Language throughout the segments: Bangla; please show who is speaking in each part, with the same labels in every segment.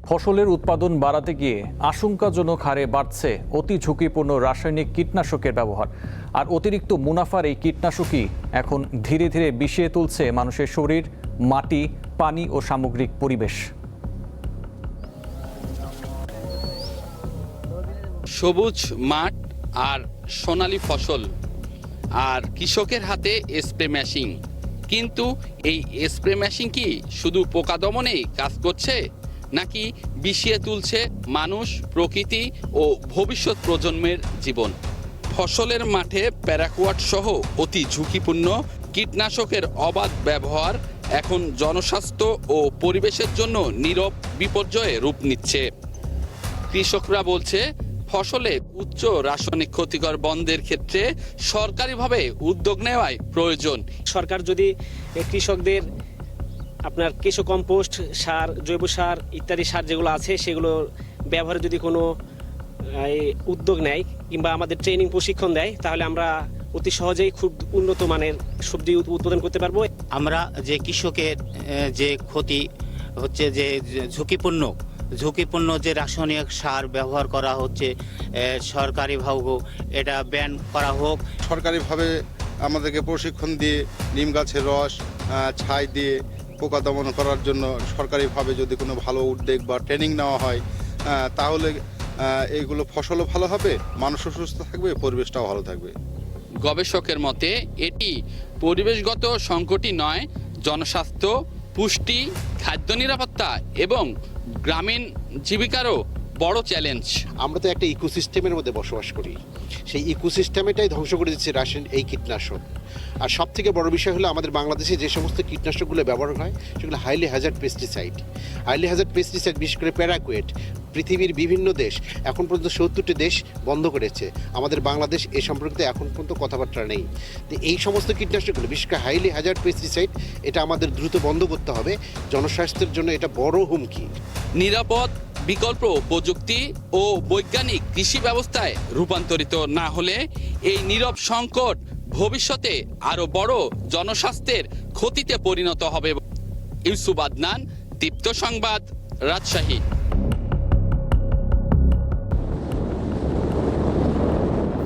Speaker 1: ফসলের উৎপাদন বাড়াতে গিয়ে আশঙ্কাজনক হারে বাড়ছে অতি ঝুঁকিপূর্ণ রাসায়নিক কীটনাশকের ব্যবহার। আর অতিরিক্ত মুনাফার এই কীটনাশকই এখন ধীরে ধীরে বিষিয়ে তুলছে মানুষের শরীর, মাটি, পানি ও সামগ্রিক পরিবেশ।
Speaker 2: সবুজ মাঠ আর সোনালী ফসল আর কৃষকের হাতে স্প্রে মেশিন। কিন্তু এই স্প্রে মেশিন কি শুধু পোকা দমনেই কাজ করছে, নাকি বিষিয়ে তুলছে মানুষ, প্রকৃতি ও ভবিষ্যৎ প্রজন্মের জীবন? ফসলের মাঠে প্যারাকুয়াট সহ অতি ঝুঁকিপূর্ণ কীটনাশকের অবাধ ব্যবহার এখন জনস্বাস্থ্য ও পরিবেশের জন্য নীরব বিপর্যয়ে রূপ নিচ্ছে। কৃষকরা বলছে, ফসলে উচ্চ রাসায়নিক ক্ষতিকর বন্ধের ক্ষেত্রে সরকারিভাবে উদ্যোগ নেওয়াই প্রয়োজন।
Speaker 3: সরকার যদি কৃষকদের আপনার কেঁচো কম্পোস্ট সার, জৈব সার ইত্যাদি সার যেগুলো আছে সেগুলো ব্যবহারে যদি কোনো উদ্যোগ নেয় কিংবা আমাদের ট্রেনিং প্রশিক্ষণ দেয়, তাহলে আমরা অতি সহজেই খুব উন্নত মানের সবজি উৎপাদন করতে পারবো।
Speaker 4: আমরা যে কৃষকের যে ক্ষতি হচ্ছে, যে ঝুঁকিপূর্ণ যে রাসায়নিক সার ব্যবহার করা হচ্ছে, সরকারিভাবে এটা ব্যান করা হোক।
Speaker 5: সরকারিভাবে আমাদেরকে প্রশিক্ষণ দিয়ে নিম গাছের রস ছাই দিয়ে পোকা দমন করার জন্য সরকারিভাবে যদি কোনো ভালো উদ্যোগ বা ট্রেনিং নেওয়া হয়, তাহলে এইগুলো ফসলও ভালো হবে, মানুষও সুস্থ থাকবে, পরিবেশটাও ভালো থাকবে।
Speaker 2: গবেষকের মতে এটি পরিবেশগত সংকটই নয়, জনস্বাস্থ্য, পুষ্টি, খাদ্য নিরাপত্তা এবং গ্রামীণ জীবিকারও বড় চ্যালেঞ্জ।
Speaker 6: আমরা তো একটা ইকোসিস্টেমের মধ্যে বসবাস করি, সেই ইকোসিস্টেমটাই ধ্বংস করে দিচ্ছে রাসায়নিক এই কীটনাশক। আর সব থেকে বড় বিষয় হলো আমাদের বাংলাদেশে যে সমস্ত কীটনাশকগুলো ব্যবহার হয় সেগুলো হাইলি হ্যাজার্ড পেস্টিসাইড। বিশেষ করে প্যারাকুয়েট পৃথিবীর বিভিন্ন দেশ, এখন পর্যন্ত 70টি দেশ বন্ধ করেছে। আমাদের বাংলাদেশ এ সম্পর্কিত এখন পর্যন্ত কথাবার্তা নেই। তো এই সমস্ত কীটনাশকগুলো বিশেষ করে হাইলি হ্যাজার্ড পেস্টিসাইড, এটা আমাদের দ্রুত বন্ধ করতে হবে। জনস্বাস্থ্যের জন্য এটা বড় হুমকি।
Speaker 2: নিরাপদ বিকল্প প্রযুক্তি ও বৈজ্ঞানিক কৃষি ব্যবস্থায় রূপান্তরিত না হলে এই নীরব সংকট ভবিষ্যতে আরো বড় জনস্বাস্থ্যের ক্ষতিতে পরিণত হবে। ইউসুফ আদনান, দীপ্ত সংবাদ, রাজশাহী।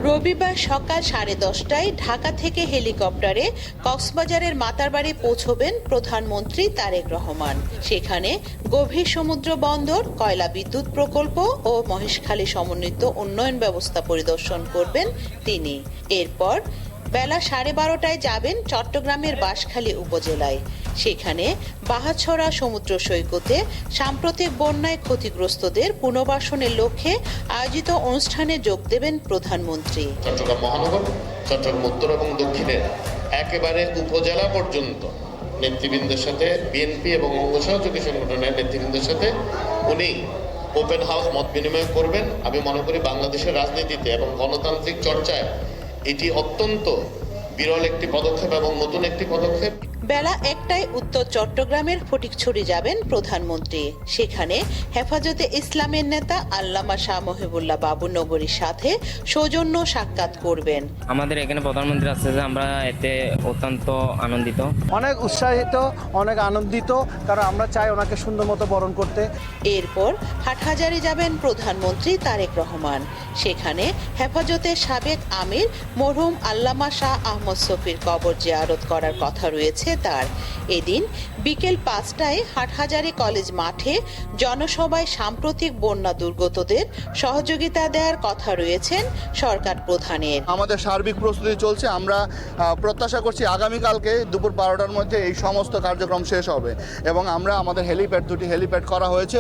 Speaker 7: রবিবার সকাল 10:30টায় ঢাকা থেকে হেলিকপ্টারে কক্সবাজারের মাতারবাড়ি পৌঁছবেন প্রধানমন্ত্রী তারেক রহমান। সেখানে গভীর সমুদ্র বন্দর, কয়লা বিদ্যুৎ প্রকল্প ও মহেশখালী সমন্বিত উন্নয়ন ব্যবস্থা পরিদর্শন করবেন তিনি। এরপর বেলা 12:30টায় যাবেন চট্টগ্রামের বাঁশখালী উপজেলায়। সেখানে বাহাছড়া সমুদ্র সৈকতে সাম্প্রতিক বন্যায় ক্ষতিগ্রস্তদের পুনর্বাসনের লক্ষ্যে আয়োজিত অনুষ্ঠানে যোগ দেবেন প্রধানমন্ত্রী।
Speaker 8: চট্টগ্রাম মহানগর, চট্টগ্রাম উত্তর এবং দক্ষিণের একেবারে উপজেলা পর্যন্ত নেতৃবৃন্দের সাথে, বিএনপি এবং অঙ্গ সহযোগী সংগঠনের নেতৃবৃন্দের সাথে উনি ওপেন হাউস মত বিনিময় করবেন। আমি মনে করি বাংলাদেশের রাজনীতিতে এবং গণতান্ত্রিক চর্চায় এটি অত্যন্ত বিরল একটি পদক্ষেপ এবং নতুন একটি পদক্ষেপ।
Speaker 7: বেলা 1টায় উত্তর চট্টগ্রামের ফটিকছড়ি যাবেন প্রধানমন্ত্রী। সেখানে হেফাজতে ইসলামের নেতা আল্লামা শাহ মহিবুল্লাহ বাবুনগরীর সাথে সৌজন্য সাক্ষাৎ করবেন।
Speaker 9: আমাদের এখানে প্রধানমন্ত্রী আসছে, আমরা এতে অত্যন্ত আনন্দিত,
Speaker 10: অনেক উৎসাহিত, অনেক আনন্দিত, কারণ আমরা চাই ওনাকে সুন্দর মতো বরণ করতে।
Speaker 7: এরপর হাটহাজারী যাবেন প্রধানমন্ত্রী তারেক রহমান। সেখানে হেফাজতের সাবেক আমির মরহুম আল্লামা শাহ আহমদ শফির কবর জিয়ারত করার কথা রয়েছে তার। এদিন বিকেল 5টায় হাটহাজারী কলেজ মাঠে জনসভায় সাম্প্রতিক বন্যা দুর্গতদের সহযোগিতা দেওয়ার কথা রয়েছেন সরকার প্রধানের।
Speaker 5: আমাদের সার্বিক প্রস্তুতি চলছে। আমরা প্রত্যাশা করছি আগামীকালকে দুপুর 12টার মধ্যে এই সমস্ত কার্যক্রম শেষ হবে এবং আমরা আমাদের দুটি হেলিপ্যাড করা হয়েছে।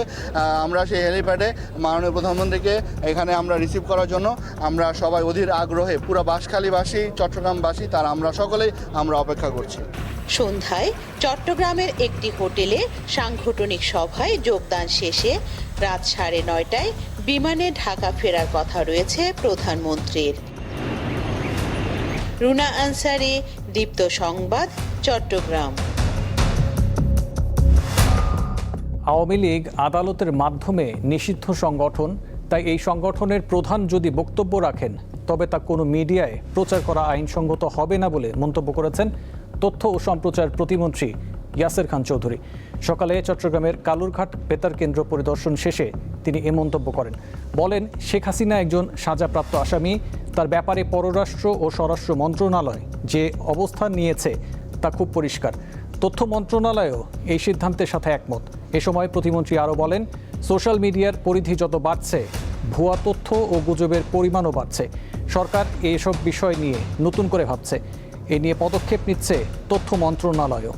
Speaker 5: আমরা সেই হেলিপ্যাডে মাননীয় প্রধানমন্ত্রীকে এখানে আমরা রিসিভ করার জন্য আমরা সবাই অধীর আগ্রহে, পুরো বাঁশখালীবাসী, চট্টগ্রামবাসী, তারা আমরা সকলেই আমরা অপেক্ষা করছি।
Speaker 7: সন্ধ্যায় চট্টগ্রামের একটি হোটেলে সাংগঠনিক সভায় যোগদান শেষে রাত 9:30টায় বিমানে ঢাকা ফেরার কথা রয়েছে প্রধানমন্ত্রীর। রুনা আনসারি, দীপ্ত সংবাদ, চট্টগ্রাম।
Speaker 1: আওয়ামী লীগ আদালতের মাধ্যমে নিষিদ্ধ সংগঠন, তাই এই সংগঠনের প্রধান যদি বক্তব্য রাখেন তবে তা কোনো মিডিয়ায় প্রচার করা আইনসঙ্গত হবে না বলে মন্তব্য করেছেন তথ্য ও সম্প্রচার প্রতিমন্ত্রী ইয়াসের খান চৌধুরী। সকালে চট্টগ্রামের কালুরঘাট বেতার কেন্দ্র পরিদর্শন শেষে তিনি এ মন্তব্য করেন। বলেন, শেখ হাসিনা একজন সাজাপ্রাপ্ত আসামি। তার ব্যাপারে পররাষ্ট্র ও স্বরাষ্ট্র মন্ত্রণালয় যে অবস্থান নিয়েছে তা খুব পরিষ্কার। তথ্য মন্ত্রণালয়ও এই সিদ্ধান্তের সাথে একমত। এ সময় প্রতিমন্ত্রী আরও বলেন, সোশ্যাল মিডিয়ার পরিধি যত বাড়ছে, ভুয়া তথ্য ও গুজবের পরিমাণও বাড়ছে। সরকার এসব বিষয় নিয়ে নতুন করে ভাবছে। এ নিয়ে পদক্ষেপ নিচ্ছে তথ্য মন্ত্রণালয়ও।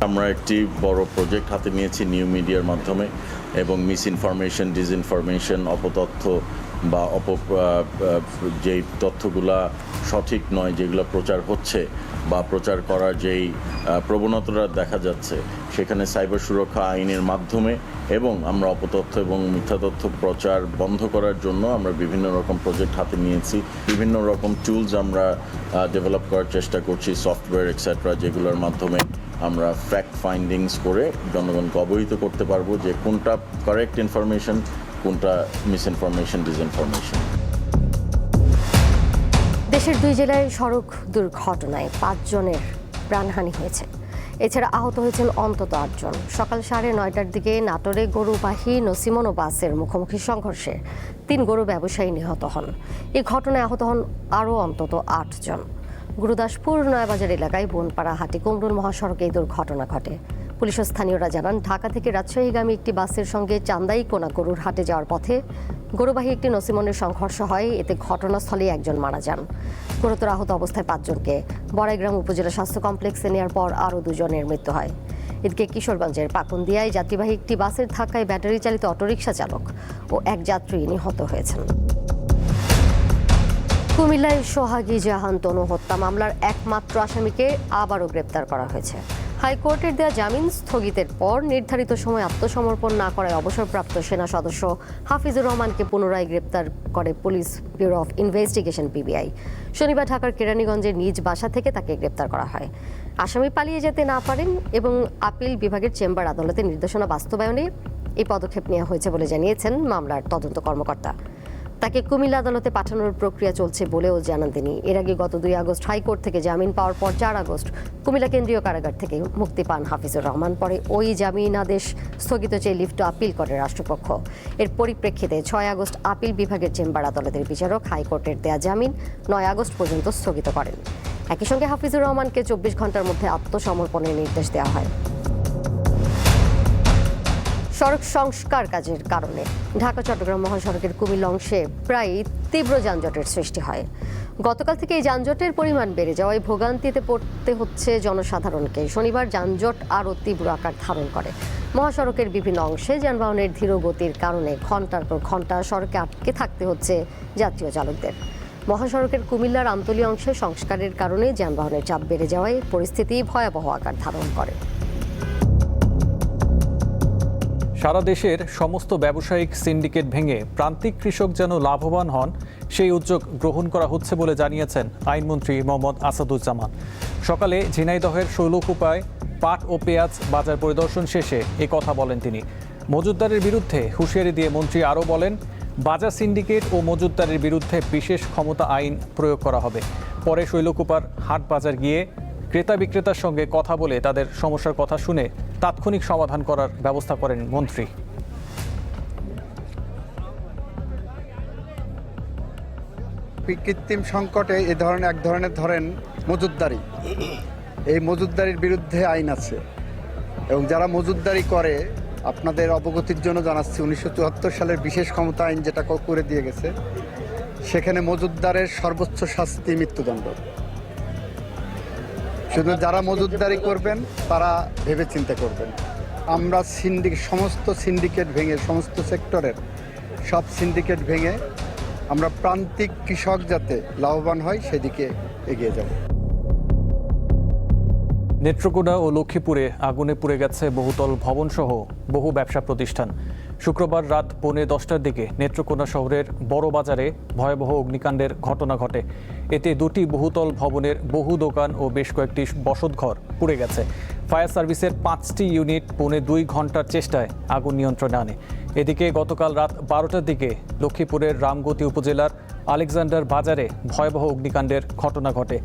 Speaker 11: আমরা একটি বড় প্রজেক্ট হাতে নিয়েছি নিউ মিডিয়ার মাধ্যমে, এবং মিস ইনফরমেশন, ডিসইনফরমেশন, অপতথ্য বা যেই তথ্যগুলা সঠিক নয়, যেগুলো প্রচার হচ্ছে বা প্রচার করার যেই প্রবণতাটা দেখা যাচ্ছে, সেখানে সাইবার সুরক্ষা আইনের মাধ্যমে এবং আমরা অপতথ্য এবং মিথ্যা তথ্য প্রচার বন্ধ করার জন্য আমরা বিভিন্ন রকম প্রজেক্ট হাতে নিয়েছি। বিভিন্ন রকম টুলস আমরা ডেভেলপ করার চেষ্টা করছি, সফটওয়্যার এক্সেট্রা, যেগুলোর মাধ্যমে আমরা ফ্যাক্ট ফাইন্ডিংস করে জনগণকে অবহিত করতে পারবো যে কোনটা কারেক্ট ইনফরমেশন, কোনটা মিস ইনফরমেশন, ডিসইনফরমেশন।
Speaker 12: দেশের 2 জেলায় সড়ক দুর্ঘটনায় 5 জনের প্রাণহানি হয়েছে। এছাড়া আহত হয়েছেন অন্তত 8 জন। সকাল 9:30টার দিকে নাটোরে গরুবাহী নসিমন ও বাসের মুখোমুখি সংঘর্ষে 3 গরু ব্যবসায়ী নিহত হন। এই ঘটনায় আহত হন আরও অন্তত 8 জন। গুরুদাসপুর নয়াবাজার এলাকায় বনপাড়া হাটি কুমরুল মহাসড়কে এই দুর্ঘটনা ঘটে। পুলিশ ও স্থানীয়রা জানান, ঢাকা থেকে রাজশাহীগামী একটি বাসের সঙ্গে চান্দাইকোনা গরুর হাটে যাওয়ার পথে গরুবাহী একটি নসিমনের সংঘর্ষ হয়। এতে ঘটনাস্থলেই 1 জন মারা যান। গুরুতর আহত অবস্থায় 5 জনকে বড়াইগ্রাম উপজেলা স্বাস্থ্য কমপ্লেক্সে নেওয়ার পর আরও 2 জনের মৃত্যু হয়। এদিকে কিশোরগঞ্জের পাকুন্দিয়ায় যাত্রীবাহী একটি বাসের ধাক্কায় ব্যাটারি চালিত অটোরিকশা চালক ও 1 যাত্রী নিহত হয়েছেন। কুমিল্লায় সোহাগী জাহান তনু হত্যা মামলার একমাত্র আসামিকে আবারও গ্রেপ্তার করা হয়েছে। হাইকোর্টের দেওয়া জামিন স্থগিতের পর নির্ধারিত সময় আত্মসমর্পণ না করায় অবসরপ্রাপ্ত সেনা সদস্য হাফিজুর রহমানকে পুনরায় গ্রেপ্তার করে police bureau of investigation PBI. শনিবার ঢাকার কেরানীগঞ্জের নিজ বাসা থেকে তাকে গ্রেপ্তার করা হয়। আসামি পালিয়ে যেতে না পারেন এবং আপিল বিভাগের চেম্বার আদালতের নির্দেশনা বাস্তবায়নে এই পদক্ষেপ নেওয়া হয়েছে বলে জানিয়েছেন মামলার তদন্ত কর্মকর্তা। তাকে কুমিল্লা আদালতে পাঠানোর প্রক্রিয়া চলছে বলেও জানান তিনি। এর আগে গত 2 আগস্ট হাইকোর্ট থেকে জামিন পাওয়ার পর 4 আগস্ট কুমিল্লা কেন্দ্রীয় কারাগার থেকে মুক্তি পান হাফিজুর রহমান। পরে ওই জামিন আদেশ স্থগিত চেয়ে লিফট আপিল করে রাষ্ট্রপক্ষ। এর পরিপ্রেক্ষিতে 6 আগস্ট আপিল বিভাগের চেম্বার আদালতের বিচারক হাইকোর্টের দেয়া জামিন 9 আগস্ট পর্যন্ত স্থগিত করেন। একই সঙ্গে হাফিজুর রহমানকে 24 ঘন্টার মধ্যে আত্মসমর্পণের নির্দেশ দেওয়া হয়। সড়ক সংস্কার কাজের কারণে ঢাকা চট্টগ্রাম মহাসড়কের কুমিল্লা অংশে প্রায় তীব্র যানজটের সৃষ্টি হয়। গতকাল থেকে এই যানজটের পরিমাণ বেড়ে যাওয়ায় ভোগান্তিতে পড়তে হচ্ছে জনসাধারণকে। শনিবার যানজট আরও তীব্র আকার ধারণ করে। মহাসড়কের বিভিন্ন অংশে যানবাহনের ধীর গতির কারণে ঘণ্টার পর ঘণ্টা সড়কে আটকে থাকতে হচ্ছে যাত্রী ও চালকদের। মহাসড়কের কুমিল্লার আমতলী অংশে সংস্কারের কারণে যানবাহনের চাপ বেড়ে যাওয়ায় পরিস্থিতি ভয়াবহ আকার ধারণ করে।
Speaker 1: সারা দেশের সমস্ত ব্যবসায়িক সিন্ডিকেট ভেঙে প্রান্তিক কৃষক যেন লাভবান হন, সেই উদ্যোগ গ্রহণ করা হচ্ছে বলে জানিয়েছেন আইনমন্ত্রী মোহাম্মদ আসাদুজ্জামান। সকালে ঝিনাইদহের শৈলকুপায় পাট ও পেঁয়াজ বাজার পরিদর্শন শেষে এ কথা বলেন তিনি। মজুতদারের বিরুদ্ধে হুঁশিয়ারি দিয়ে মন্ত্রী আরও বলেন, বাজার সিন্ডিকেট ও মজুতদারের বিরুদ্ধে বিশেষ ক্ষমতা আইন প্রয়োগ করা হবে। পরে শৈলকুপার হাট বাজার গিয়ে ক্রেতা বিক্রেতার সঙ্গে কথা বলে তাদের সমস্যার কথা শুনে তাৎক্ষণিক সমাধান করার ব্যবস্থা করেন মন্ত্রী।
Speaker 10: কৃত্রিম সংকটে এক ধরনের ধরেন মজুতদারি, এই মজুতদারির বিরুদ্ধে আইন আছে এবং যারা মজুতদারি করে আপনাদের অবগতির জন্য জানাচ্ছি 1974 সালের বিশেষ ক্ষমতা আইন যেটা করে দিয়ে গেছে, সেখানে মজুতদারের সর্বোচ্চ শাস্তি মৃত্যুদণ্ড। শুধু যারা মজুতদারি করবেন তারা ভেবে চিন্তা করবেন। আমরা সমস্ত সিন্ডিকেট ভেঙে, সমস্ত সেক্টরের সব সিন্ডিকেট ভেঙে আমরা প্রান্তিক কৃষক যাতে লাভবান হয় সেদিকে এগিয়ে যাব।
Speaker 1: নেত্রকোনা ও লক্ষ্মীপুরে আগুনে পুড়ে গেছে বহুতল ভবনসহ বহু ব্যবসা প্রতিষ্ঠান। শুক্রবার রাত 10:45টার দিকে নেত্রকোনা শহরের বড় বাজারে ভয়াবহ অগ্নিকাণ্ডের ঘটনা ঘটে। এতে 2টি বহুতল ভবনের বহু দোকান ও বেশ কয়েকটি বসতঘর পুড়ে গেছে। ফায়ার সার্ভিসের 5টি ইউনিট 2.5 ঘন্টার চেষ্টায় আগুন নিয়ন্ত্রণে আনে। এদিকে গতকাল রাত 12টার দিকে লক্ষ্মীপুরের রামগতি উপজেলার আলেকজান্ডার বাজারে ভয়াবহ অগ্নিকাণ্ডের ঘটনা ঘটে।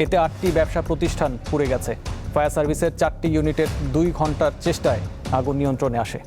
Speaker 1: এতে 8টি ব্যবসা প্রতিষ্ঠান পুড়ে গেছে। ফায়ার সার্ভিসের 4টি ইউনিটের 2 ঘন্টার চেষ্টায় আগুন নিয়ন্ত্রণে আসে।